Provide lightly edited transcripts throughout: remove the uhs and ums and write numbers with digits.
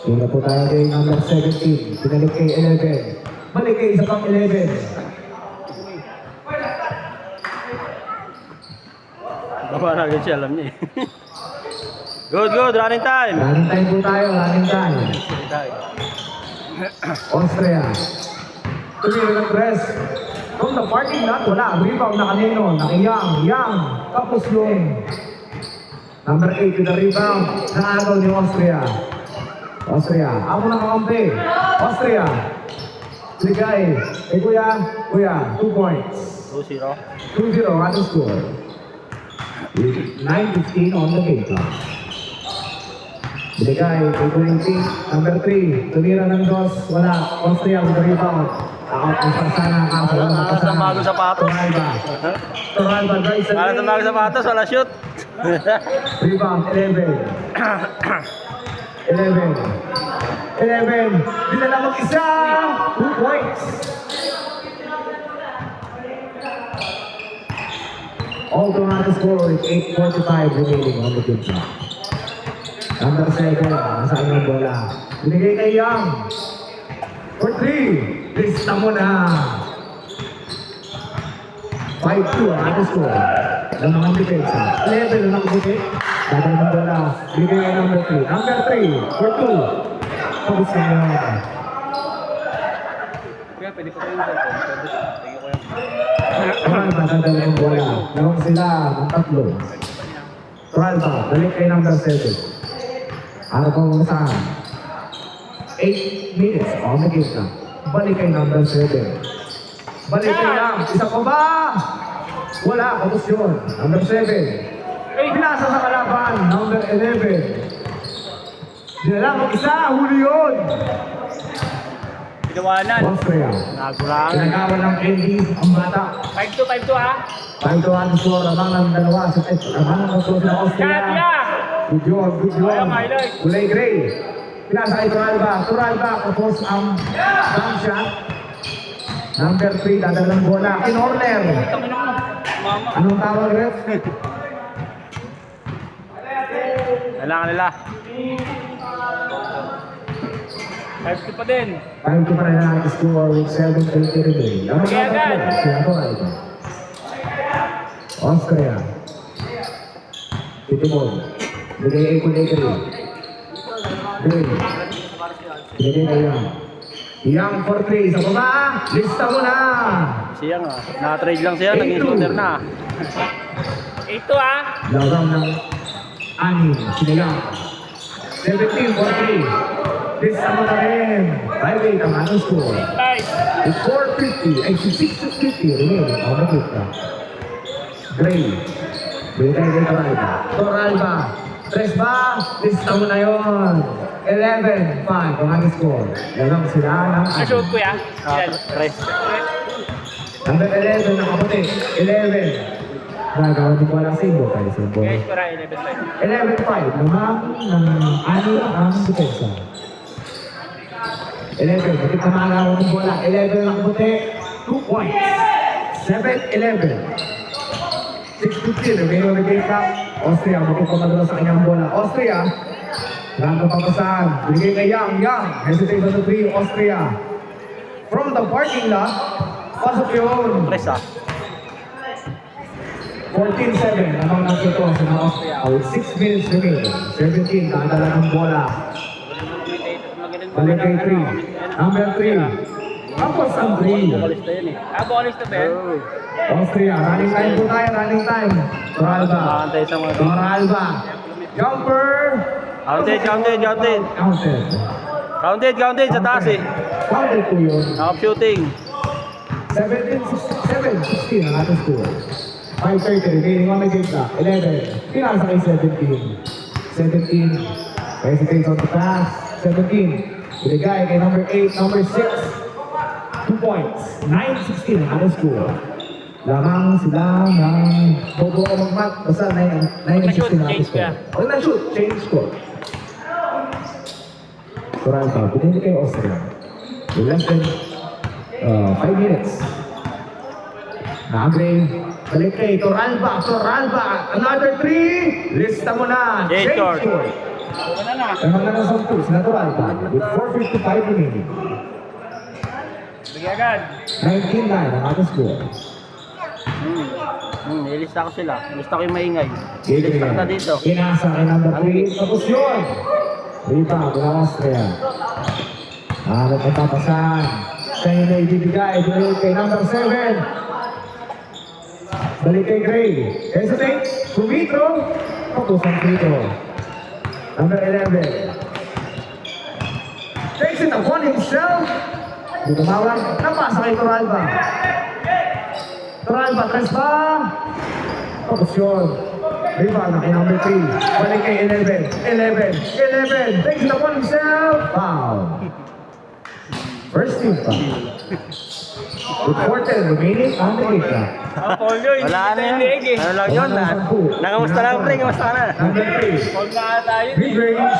Yung na po tayo kay number 17. Pinalik kay 11. Balik kay isa pang 11. Baba na agad siya, alam niya eh. Good, good, running time. Running time po tayo, running time. Austria. Tumira ng press. From the parking lot, wala. Rebound na kanino. Nakiyang. Yang. Tapos yung number 8 with the rebound. Naagaw ni Austria. Austria. Ako na kakampi. Austria. Ligay. Eh kuya. Kuya. 2 points. 2-0. 2-0 ating score. With 9:15 on the game clock. Binigay kay Kulinti. Number 3. Tumira ng dos. Wala. Austria with the rebound. Out ang sana. Wala sa bago sapatos. Toralba. Toralba guys. Wala sa bago sapatos, wala shoot. Rebound. 11. 11. 11. Dinala mag-isa. 2 points. All total score with 8:45 remaining on the game clock. Number 7, nasaan yung bola? Binigay kay Yang. For 3, lista mo na. 5-2 ang ating score. Ng mga depensa. 11 ang nakabukit. Dadal ng bola. Binigay kay number 3. Number 3, for 2. Tapos na yun. Kuya, pwede ko kayo yung Toralba, dadal ng bola. Lawang sila ng 3. Toralba, balik kay number 7. Ano pong saan? 8 minutes on the game clock. Balik kay number 7. Balik kay Yang. Isa pa ba? Wala. Kapos yun. Number 7. Pinasa sa kalaban. Number 11. Dinala mo isa. Huli yun. Pinawanan. Austria. Nagulangan. Pinagawa ng Andy ang bata. 5-2, 5-2 ha. Tayo to ang score. Lamang ng dalawa. Lamang ng score ng Austria. Good job, good job. Kulay gray. Pinasa kay Toralba. Toralba, tapos ang jump shot. Number 3, dadal ng bola. In order. Anong tawag, ref? Kailangan nila. 5-2 pa din. Time to para na score with 7:30 remaining. Lamang Okay, ng agad. tatlo. Si Toralba. Austria. Titimon. Bigay kay Kulay gray. Gray. Bigay kay Yang. Yang for 3. Sa baba. Lista mo na. Siya nga. Na-trade lang siya, naging shooter na. 8-2 ha. Lawang ng 6. Sila Yang. 17 for 3. Lista mo na rin. 5-8 ang anong score. With 4:50. Ay, 6:50 remaining on the game clock. Gray. Bigay kay Toralba. Toralba. 3 ba? Lista mo na yun. 11-5 ang anong score. Lawang sila ng Na-shoot ko yan. Rest. Number 11 nakaputi. 11. Nagawa din ko lang symbol tayo symbol. Guys, para 11-5. 11-5. Lamang ng 6 ang depensa. 11. Bakit na maagawa ng bola? 11 nakaputi. 2 points. 7-11. 6-15. Remaining on the game clock. Austria. Bakit pa madala sa kanyang bola? Austria. Random papasahan. Binigay kay Yang. Yang. Hesitate on the 3. Austria. From the parking lot. Pasok yun. Rest ha. 14-7 namang nagsuto sa mga Austria with 6 minutes remaining. 17 nakadala ng bola. Balik kay 3. Number 3. Tapos ang 3. Bokalis na yan eh. Bokalis na ba yan? Austria, running time po tayo, running time. Toralba. Makantay sa mga... Toralba. Jumper. Counted, counted, counted. Counted. Counted, counted sa taas eh. Counted po yun. Knock shooting. 17-16 ang ating score. 5:30 remaining on the game clock. 11. Pinasa kay 17. 17. Hesitates on the pass. 17. Binigay kay number 8, number 6. 2 points. 9-16 ang ating score. Lamang sila ng bobo o magmat. Basta 9-16 ang ating score. Huwag na shoot. Change score. Toralba. Pinili kay Austria. With less than 5 minutes. Nagre. Balik kay Toralba. Toralba. Another 3. Lista mo na. Change score. Score. Wala na. na. Lamang na ng 10, sila Toralba with 4:55 remaining. Sige agad. 19-9 ang ating score. Nilista ko sila. Nilista ko yung maingay. Sige Nilista ko nga. na dito. Pinasa kay number 3. Tapos yun. Rebound ng Austria. Nagpatapasan. Kaya na ibibigay. Balik kay number 7. Balik kay Gray. Hesitate. Sumito. Tapos ang frito. Number 11. Takes it upon himself. Dito mawag. Napasa kay Toralba. Toralba. Tres ba? Tapos yun. Rebound na kay number 3. Balik kay 11. 11. Takes it upon himself. Foul. First team foul. With 4:10 remaining on the game clock. Wala na yun. Ano lang yun? Nangamusta lang, pre. Kamusta ka na? Number 3. Mid-range.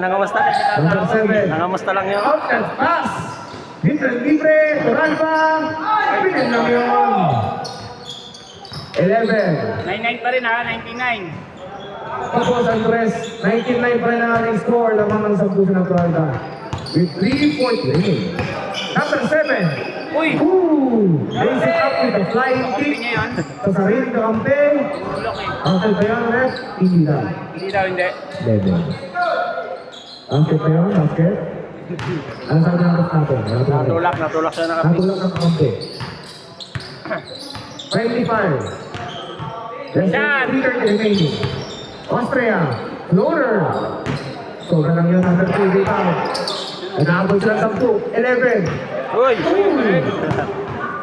Nangamusta? Number 7. Nangamusta lang yun. Out and pass. Libre. Toralba. Pinag lang yun. 11. 99 pa rin ha, 99. Tapos ang rest, 19-9 pa rin ang ating score. Lamang ng 10 na Toralba. With 3:40 remaining. Number 7. Uy! Raise it up with a flying kick. niya yun. Sa sarili ng campaign. Tulok eh. Ang ba yun, ref? Hindi lang. Hindi daw, hindi. Dede. Basket ba yun? Basket? Ano sabi ng ref natin? Natulak siya nakapit. Natulak ng konti. 25. Less than 3:30 remaining. Austria. Floater. Sobra lang yun. Number 3 rebound. Nag-aabot sila sa 2. 11. Uy!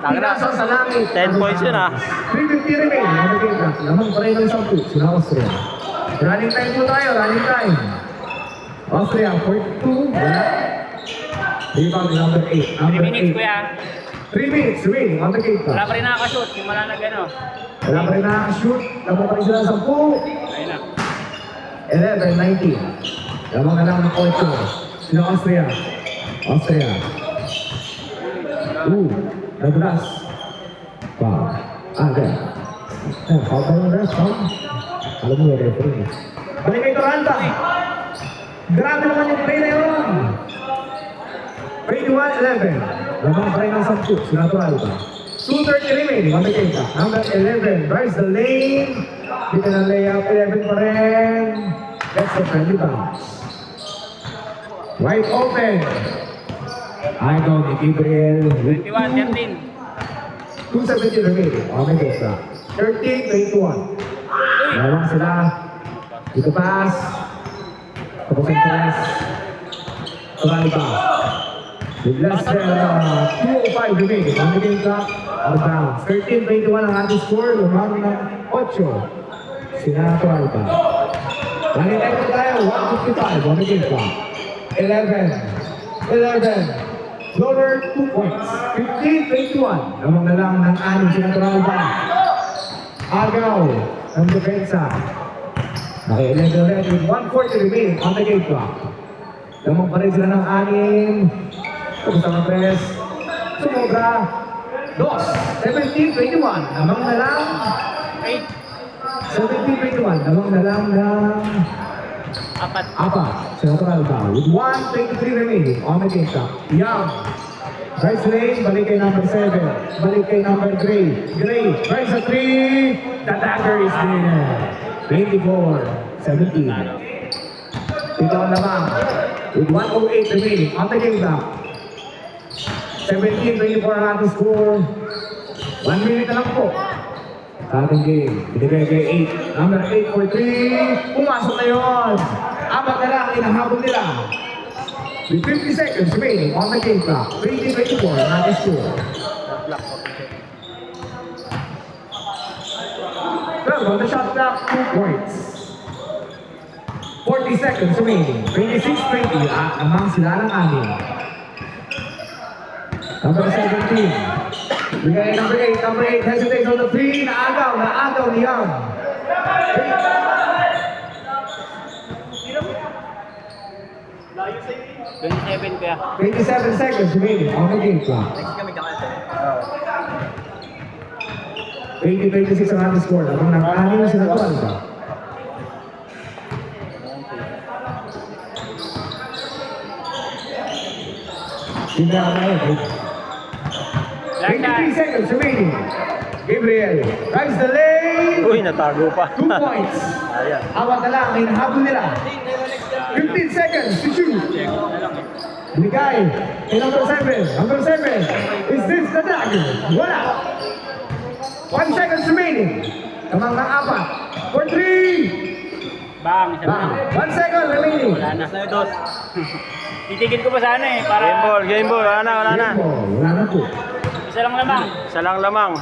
Pinasa sa langit. 10 points yun ah. 3:50 remain. Ano game clock? Lamang pa rin ng 10. Sila Austria. Running time po tayo. Running time. Austria, 42. Wala. Rebound number 8. 3 minutes kuya. 3 minutes remaining on the game clock. Wala pa rin nakakashoot. Simula na gano'n. Wala pa rin nakaka-shoot. Lamang pa rin sila sa 10. Ayun na. 11, 19. Lamang na lang ng 8. Sila Austria. Nadulas. Wow. Agad. Foul pa yung rest, foul. Alam mo yung referee. Balik kay Toralba. Grabe naman yung play na yun. 21-11. Lamang pa rin ang 10. Sila Toralba. 2:30 remaining on the game clock. Number 11 drives the lane. Dito na layup. 11 pa rin. That's the friendly bounce. Wide open. Idol ni Gabriel. 21-13. 2:17 remaining on the game clock. 13-21. Lamang sila. Dito pass. Tapos ang press. Toralba. With less than 2:05 remaining on the game clock. Out of bounds. 13-21 ang ating score. Lumang ng 8. Sina Toralba. Nanginay po tayo. 1:55 on the game clock. 11. Floater, 2 points. 15-21. Lamang na lang ng 6 sina Toralba. Agaw ng depensa. Naki-11 red with 1:40 remaining on the game clock. Lamang pa rin sila ng 6. Tapos ang press. Sumobra. 2. 17-21. Lamang na lang. 17-21. Lamang na lang ng 4. Sina Toralba with 1:23 remaining on the game clock. Young. Drives lane, balik kay number 7. Balik kay number Gray. Drives a 3. The dagger is there. 24-17. Ito ang lamang. With 1:08 remaining on the game clock. 17-24 ang ating score. 1 minute na lang po. Sa ating game. Binigay kay 8. Number 8 for 3. Pumasok na yun. 4 na lang inahabol nila. With 50 seconds remaining on the game clock. 20-24 ang ating score. Well, on the shot clock, 2 points. 40 seconds remaining. 26-20 at amang sila ng 6. Number 17. Bigay number 8 hesitates on the 3. Naagaw ni Young. 27 kuya. 27 seconds remaining on the game clock. 20-26 ang ating score. Ang nag-anim sila Toralba. Tindahan na yun. 23 seconds remaining. Gabriel drives the lane. Uy, natago pa. 2 points. Ayan. Awat na lang, may nahabol nila. 15 seconds to shoot. Binigay kay number 7. Number 7. Is this the dagger? Wala. 1 seconds remaining. Kamang ng 4. For 3. Bang, isa Bang. na. 1 second remaining. Wala na. Dos. Titigil ko pa sana eh, para... Game ball. Wala na. Wala na po. Isa lang lamang.